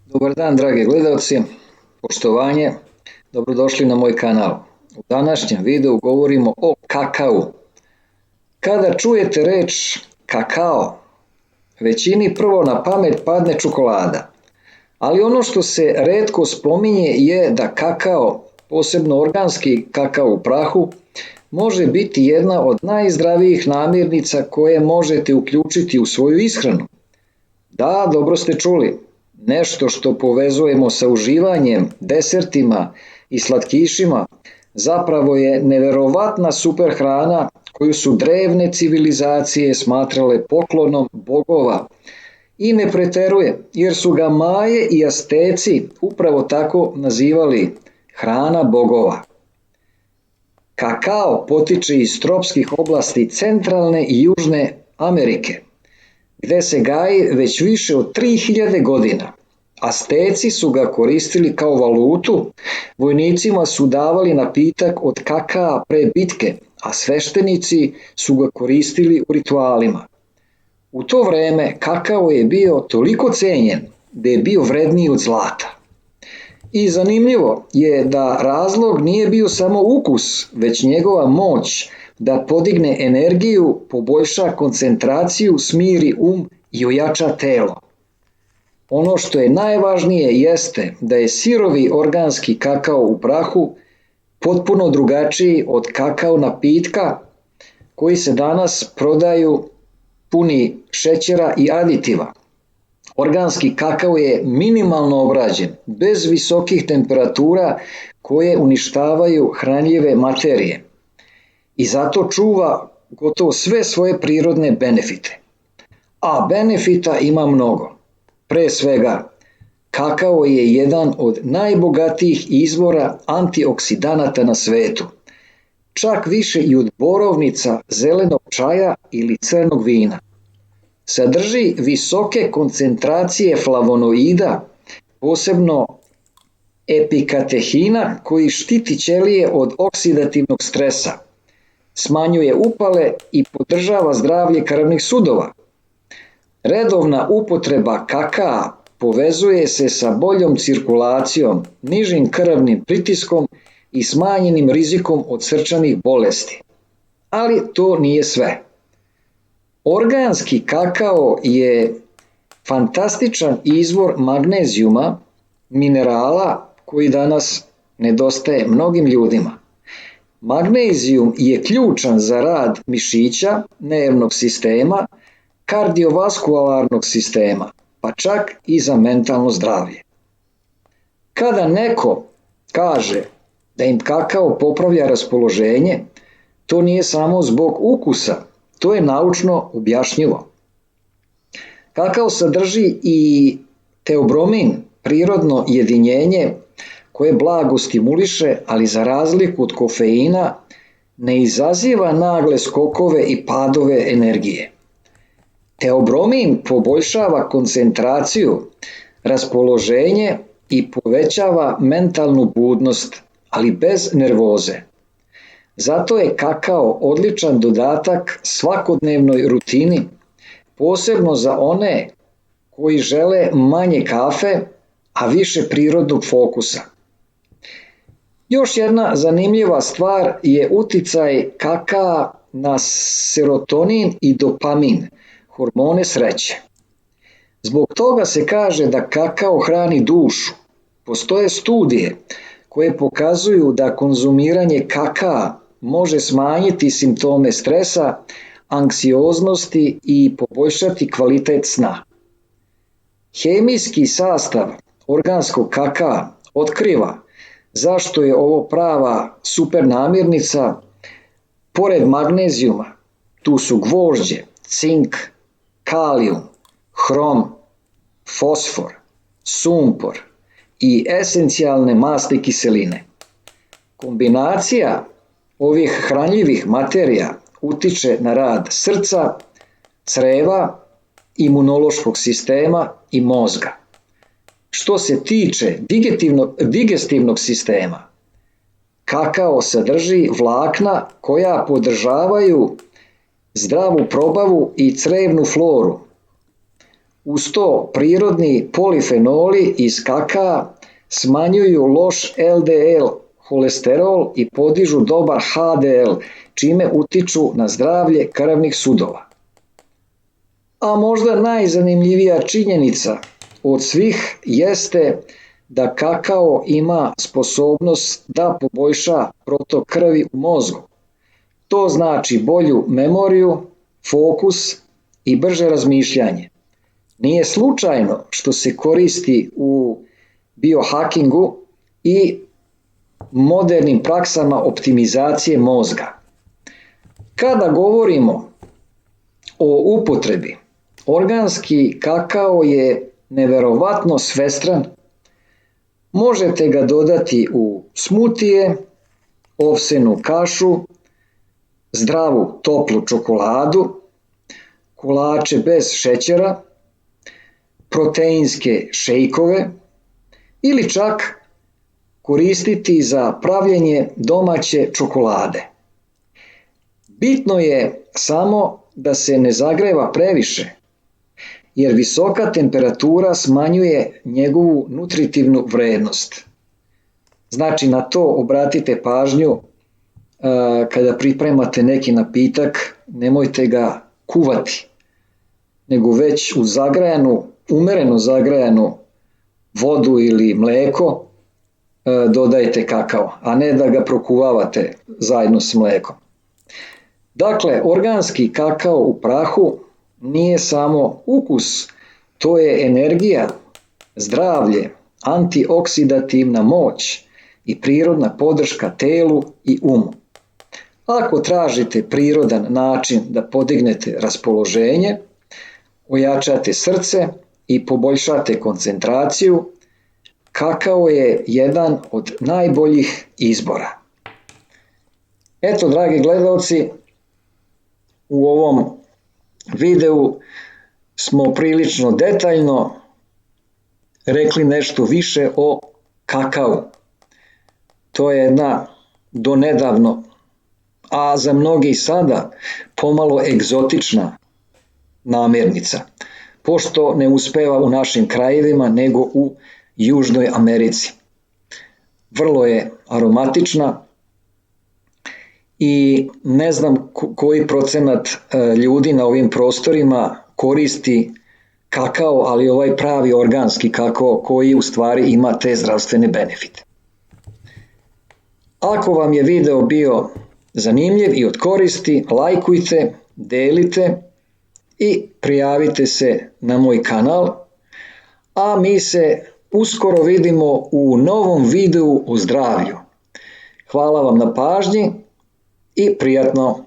Dobar dan, dragi gledalci, poštovanje, dobrodošli na moj kanal. U današnjem videu govorimo o kakao. Kada čujete reč kakao, većini prvo na pamet padne čokolada, ali ono što se retko spominje je da kakao, posebno organski kakao u prahu, može biti jedna od najzdravijih namirnica koje možete uključiti u svoju ishranu. Da, dobro ste čuli. Nešto što povezujemo sa uživanjem, desertima i slatkišima zapravo je neverovatna super hrana koju su drevne civilizacije smatrale poklonom bogova. I ne preteruje, jer su ga Maje i Asteci upravo tako nazivali hrana bogova. Kakao potiče iz tropskih oblasti centralne i južne Amerike, gde se gaji već više od 3000 godina. Asteci su ga koristili kao valutu, vojnicima su davali napitak od kakaa pre bitke, a sveštenici su ga koristili u ritualima. U to vreme kakao je bio toliko cenjen da je bio vredniji od zlata. I zanimljivo je da razlog nije bio samo ukus, već njegova moć da podigne energiju, poboljša koncentraciju, smiri i ojača telo. Ono što je najvažnije jeste da je sirovi organski kakao u prahu potpuno drugačiji od kakao napitka koji se danas prodaju puni šećera i aditiva. Organski kakao je minimalno obrađen, bez visokih temperatura koje uništavaju hranljive materije i zato čuva gotovo sve svoje prirodne benefite. A benefita ima mnogo. Pre svega, kakao je jedan od najbogatijih izvora antioksidanata na svetu, čak više i od borovnica, zelenog čaja ili crnog vina. Sadrži visoke koncentracije flavonoida, posebno epikatehina koji štiti ćelije od oksidativnog stresa, smanjuje upale i podržava zdravlje krvnih sudova. Redovna upotreba kakaa povezuje se sa boljom cirkulacijom, nižim krvnim pritiskom i smanjenim rizikom od srčanih bolesti. Ali to nije sve. Organski kakao je fantastičan izvor magnezijuma, minerala koji danas nedostaje mnogim ljudima. Magnezijum je ključan za rad mišića, nervnog sistema, kardiovaskularnog sistema, pa čak i za mentalno zdravlje. Kada neko kaže da im kakao popravlja raspoloženje, to nije samo zbog ukusa, to je naučno objašnjivo. Kakao sadrži i teobromin, prirodno jedinjenje koje blago stimuliše, ali za razliku od kofeina ne izaziva nagle skokove i padove energije. Teobromin poboljšava koncentraciju, raspoloženje i povećava mentalnu budnost, ali bez nervoze. Zato je kakao odličan dodatak svakodnevnoj rutini, posebno za one koji žele manje kafe, a više prirodnog fokusa. Još jedna zanimljiva stvar je uticaj kakaa na serotonin i dopamin, hormone sreće. Zbog toga se kaže da kakao hrani dušu. Postoje studije koje pokazuju da konzumiranje kakaa može smanjiti simptome stresa, anksioznosti i poboljšati kvalitet sna. Hemijski sastav organskog kakaa otkriva zašto je ovo prava super namirnica. Pored magnezijuma, tu su gvožđe, cink, kalijum, hrom, fosfor, sumpor i esencijalne masne kiseline. Kombinacija ovih hranljivih materija utiče na rad srca, creva, imunološkog sistema i mozga. Što se tiče digestivnog sistema, kakao sadrži vlakna koja podržavaju zdravu probavu i crevnu floru. Uz to prirodni polifenoli iz kakaa smanjuju loš LDL holesterol i podižu dobar HDL, čime utiču na zdravlje krvnih sudova. A možda najzanimljivija činjenica od svih jeste da kakao ima sposobnost da poboljša protok krvi u mozgu. To znači bolju memoriju, fokus i brže razmišljanje. Nije slučajno što se koristi u biohackingu i modernim praksama optimizacije mozga. Kada govorimo o upotrebi, organski kakao je neverovatno svestran. Možete ga dodati u smutije, ovsenu kašu, zdravu toplu čokoladu, kolače bez šećera, proteinske šejkove ili čak koristiti za pravljenje domaće čokolade. Bitno je samo da se ne zagreva previše, jer visoka temperatura smanjuje njegovu nutritivnu vrednost. Znači, na to obratite pažnju kada pripremate neki napitak, nemojte ga kuvati, nego već u umereno zagrejanu vodu ili mleko dodajte kakao, a ne da ga prokuvavate zajedno s mlekom. Dakle, organski kakao u prahu nije samo ukus, to je energija, zdravlje, antioksidativna moć i prirodna podrška telu i umu. Ako tražite prirodan način da podignete raspoloženje, ojačate srce i poboljšate koncentraciju, kakao je jedan od najboljih izbora. Eto, dragi gledalci, u ovom videu smo prilično detaljno rekli nešto više o kakao. To je jedna donedavno, a za mnogi sada pomalo egzotična namirnica, pošto ne uspeva u našim krajevima nego u Južnoj Americi. Vrlo je aromatična i ne znam koji procenat ljudi na ovim prostorima koristi kakao, ali ovaj pravi organski kakao koji u stvari ima te zdravstvene benefite. Ako vam je video bio zanimljiv i od koristi, lajkujte, delite i prijavite se na moj kanal, a mi se uskoro vidimo u novom videu o zdravlju. Hvala vam na pažnji i prijatno!